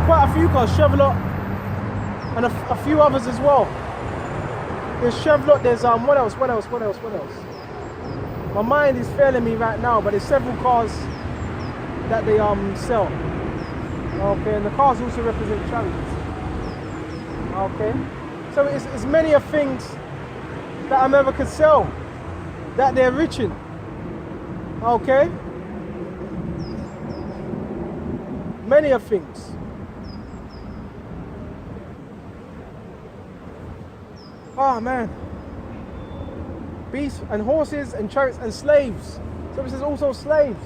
quite a few cars, Chevrolet and a few others as well. There's Chevrolet, there's what else? My mind is failing me right now, but there's several cars that they sell. Okay, and the cars also represent charities. Okay, so it's many of things that America sell that they're rich in. Okay, many of things. Oh man, beasts and horses and chariots and slaves. So this is also slaves.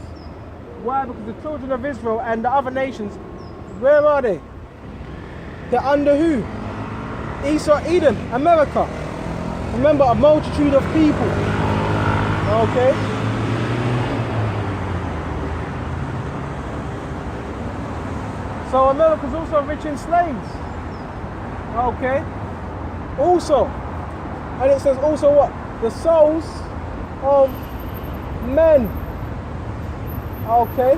Why? Because the children of Israel and the other nations, where are they? They're under who? Esau, Edom, America. Remember, a multitude of people. Okay? So America's also rich in slaves. Okay? Also, and it says also what? The souls of men. Okay?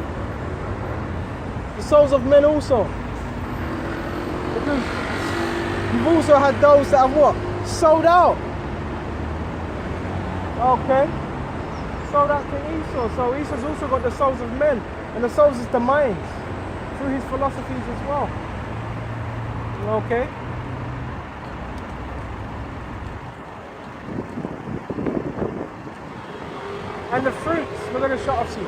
The souls of men also. Because you've also had those that have what? Sold out. Okay? Sold out to Esau. So Esau's also got the souls of men. And the souls is the minds. Through his philosophies as well. Okay? And the fruits, we're going to shut off soon.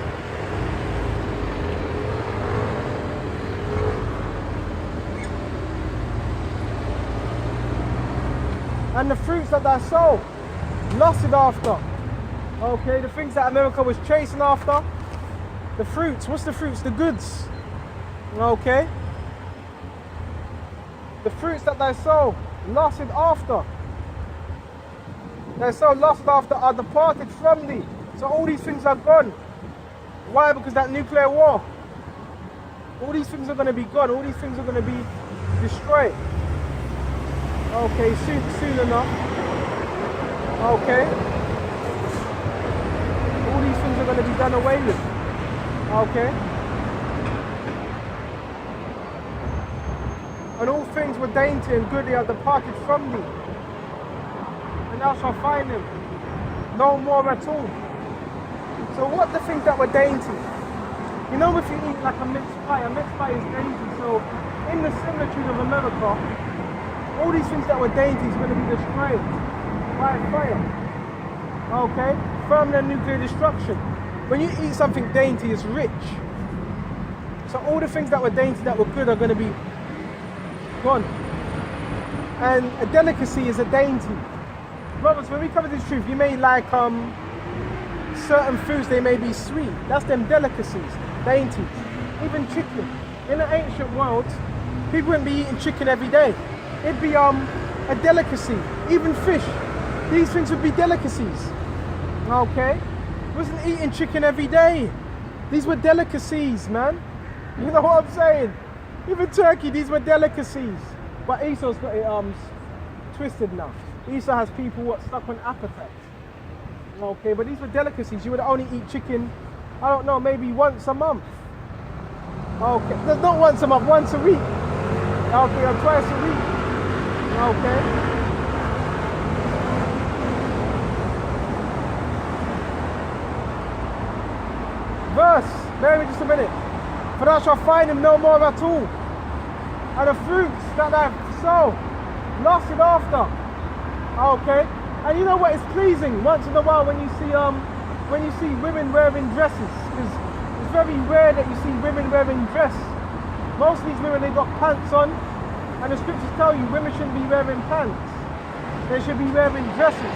And the fruits that they sow, lusted after. Okay, the things that America was chasing after. The fruits, what's the fruits? The goods. Okay. The fruits that they sow, lusted after. They so lusted after are departed from thee. So all these things are gone. Why? Because that nuclear war. All these things are going to be gone. All these things are going to be destroyed. Okay, soon enough. Okay. All these things are going to be done away with. Okay. And all things were dainty and good, they are departed from thee. And thou shalt find them no more at all. So what the things that were dainty? You know, if you eat like a mixed pie is dainty. So in the similitude of America, all these things that were dainty is going to be destroyed by fire. Okay? From the nuclear destruction. When you eat something dainty, it's rich. So all the things that were dainty, that were good, are going to be gone. And a delicacy is a dainty. Brothers, when we cover this truth, you may like certain foods, they may be sweet. That's them delicacies, dainties. Even chicken. In the ancient world, people wouldn't be eating chicken every day. It'd be a delicacy. Even fish. These things would be delicacies. Okay? Wasn't eating chicken every day. These were delicacies, man. You know what I'm saying? Even turkey, these were delicacies. But Esau's got it twisted now. Esau has people stuck on appetite. Okay, but these were delicacies. You would only eat chicken, I don't know, maybe once a month. Okay, there's not once a month, once a week. Okay, or twice a week. Okay. Verse, bear with me just a minute. For thou shalt find him no more at all. And the fruits that I sow, lusted after. Okay. And you know what? It's pleasing once in a while when you see women wearing dresses, because it's very rare that you see women wearing dress. Most of these women, they got pants on, and the scriptures tell you women shouldn't be wearing pants. They should be wearing dresses,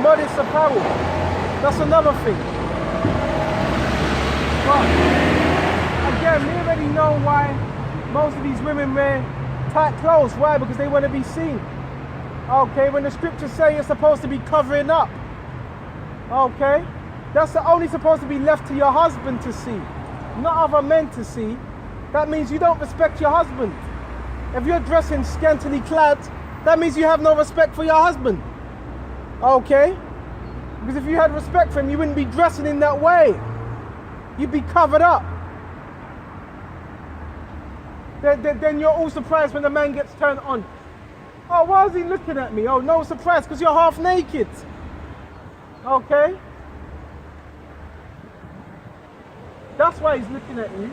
modest apparel. That's another thing. But again, we already know why most of these women wear tight clothes. Why? Because they want to be seen. Okay, when the scriptures say you're supposed to be covering up, okay, that's only supposed to be left to your husband to see, not other men to see. That means you don't respect your husband. If you're dressing scantily clad, that means you have no respect for your husband. Okay? Because if you had respect for him, you wouldn't be dressing in that way. You'd be covered up. then you're all surprised when the man gets turned on. Oh, why is he looking at me? Oh, no surprise, because you're half naked. Okay? That's why he's looking at you.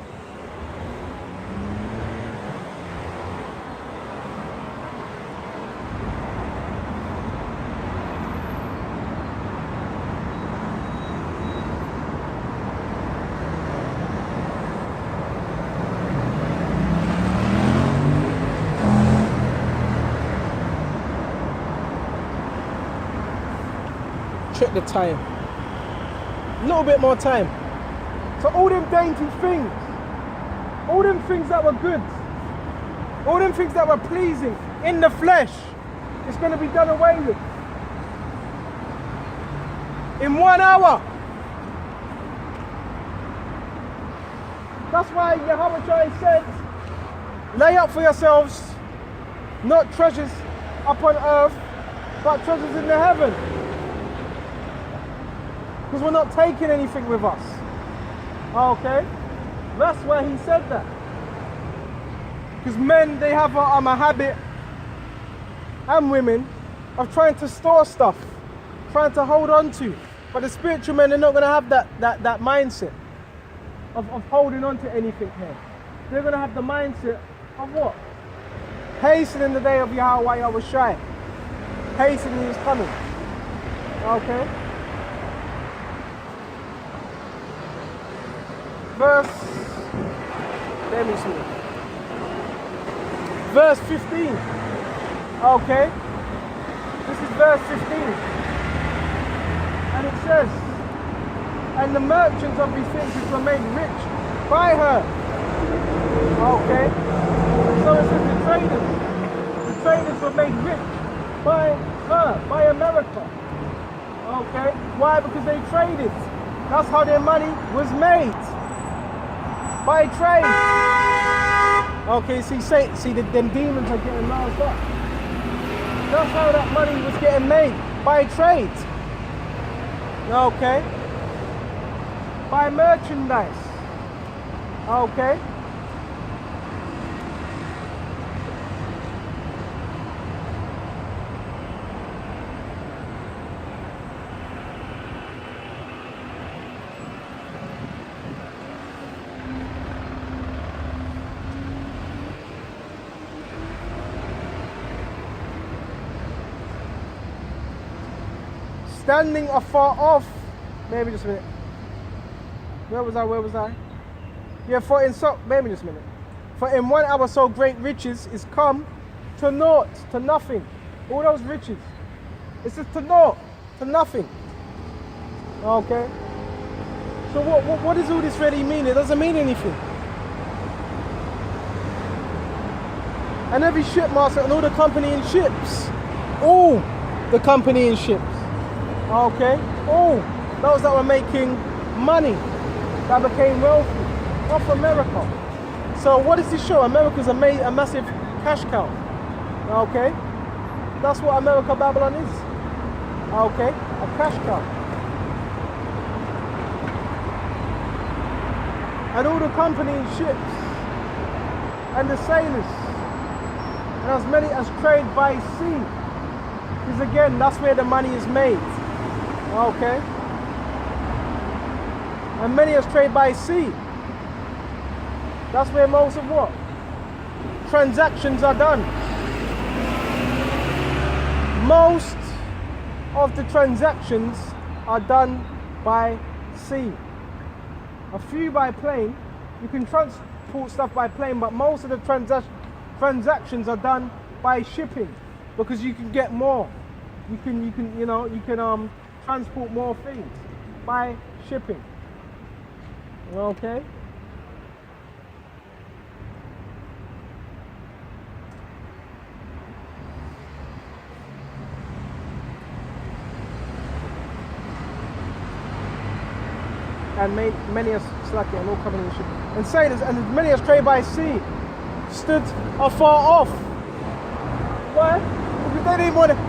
Check the time. A little bit more time. So all them dainty things, all them things that were good, all them things that were pleasing in the flesh, it's going to be done away with. In 1 hour. That's why Yahweh said, lay up for yourselves not treasures upon earth, but treasures in the heaven. Because we're not taking anything with us. Okay? That's why he said that. Because men, they have a habit, and women, of trying to store stuff, trying to hold on to. But the spiritual men, they're not going to have that mindset of holding on to anything here. They're going to have the mindset of what? Hastening the day of Yahweh Yahushai. Hastening his coming. Okay? Verse 15. Okay? This is verse 15. And it says, and the merchants of these things were made rich by her. Okay? So it says the traders were made rich by her, by America. Okay? Why? Because they traded. That's how their money was made. By trade. Okay, see, them demons are getting roused up. That's how that money was getting made. By trade. Okay. By merchandise. Okay. Standing afar off. Maybe just a minute. Where was I? Yeah, maybe just a minute. For in 1 hour so great riches is come to naught, to nothing. All those riches. It's just to naught, to nothing. Okay. So what does all this really mean? It doesn't mean anything. And every shipmaster and all the company in ships. All the company in ships. Okay, all those that were making money, that became wealthy, off America. So what does this show? America's a massive cash cow. Okay, that's what America Babylon is. Okay, a cash cow. And all the company in ships, and the sailors, and as many as trade by sea, because again, that's where the money is made. Okay. And many as trade by sea. That's where most of what? Transactions are done. Most of the transactions are done by sea. A few by plane. You can transport stuff by plane, but most of the transactions are done by shipping, because you can get more. You can transport more things by shipping. Okay? And many as slacking and all coming in shipping. And sailors and many as trade by sea stood afar off. Why? Because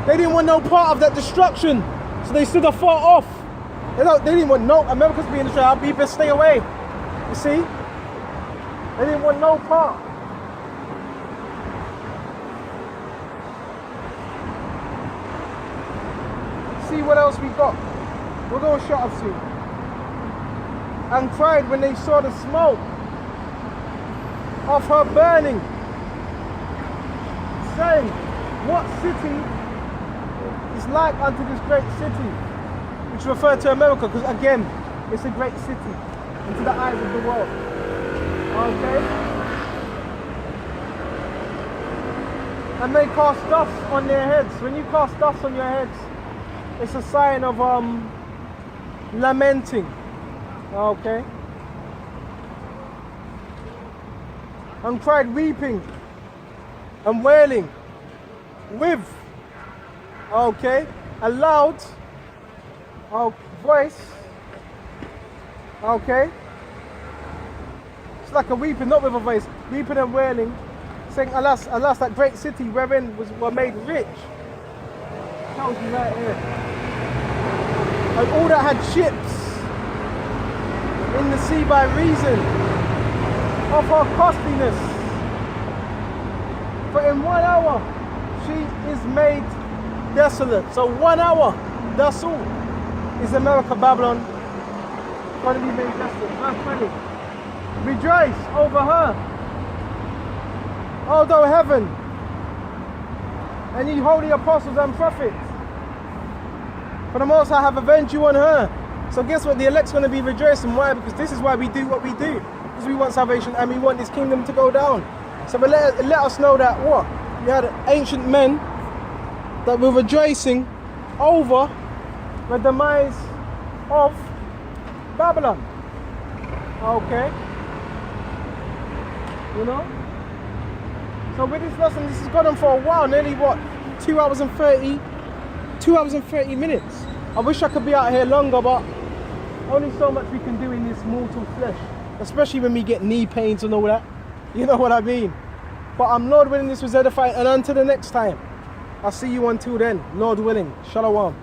they didn't want no part of that destruction. So they stood afar off. They didn't want no, America's being destroyed, our people stay away. You see? They didn't want no part. see what else we got. We'll go shut up soon. And cried when they saw the smoke of her burning, saying, what city is like unto this great city? Which referred to America, because again, it's a great city into the eyes of the world. Okay? And they cast dust on their heads. When you cast dust on your heads, it's a sign of lamenting. Okay? And cried weeping and wailing with, okay, a loud voice. Okay? It's like a weeping, not with a voice, weeping and wailing, saying, alas, alas, that great city wherein were made rich. Tells you right here. And all that had ships in the sea by reason of her costliness. For in 1 hour she is made desolate. So 1 hour, that's all. Is America, Babylon, going to be made desolate. Verse 20. Rejoice over her, although heaven, and ye holy apostles and prophets, for the Most High have avenged you on her. So guess what? The elect's going to be rejoicing. Why? Because this is why we do what we do. Because we want salvation and we want this kingdom to go down. So but let us know that what? You had ancient men that were rejoicing over the demise of Babylon. Okay? You know? So with this lesson, this has gone on for a while, nearly what? 2 hours and 30 minutes. I wish I could be out here longer, but only so much we can do in this mortal flesh. Especially when we get knee pains and all that. You know what I mean? But I'm Lord willing, this was edifying, and until the next time, I'll see you until then, Lord willing. Shalom.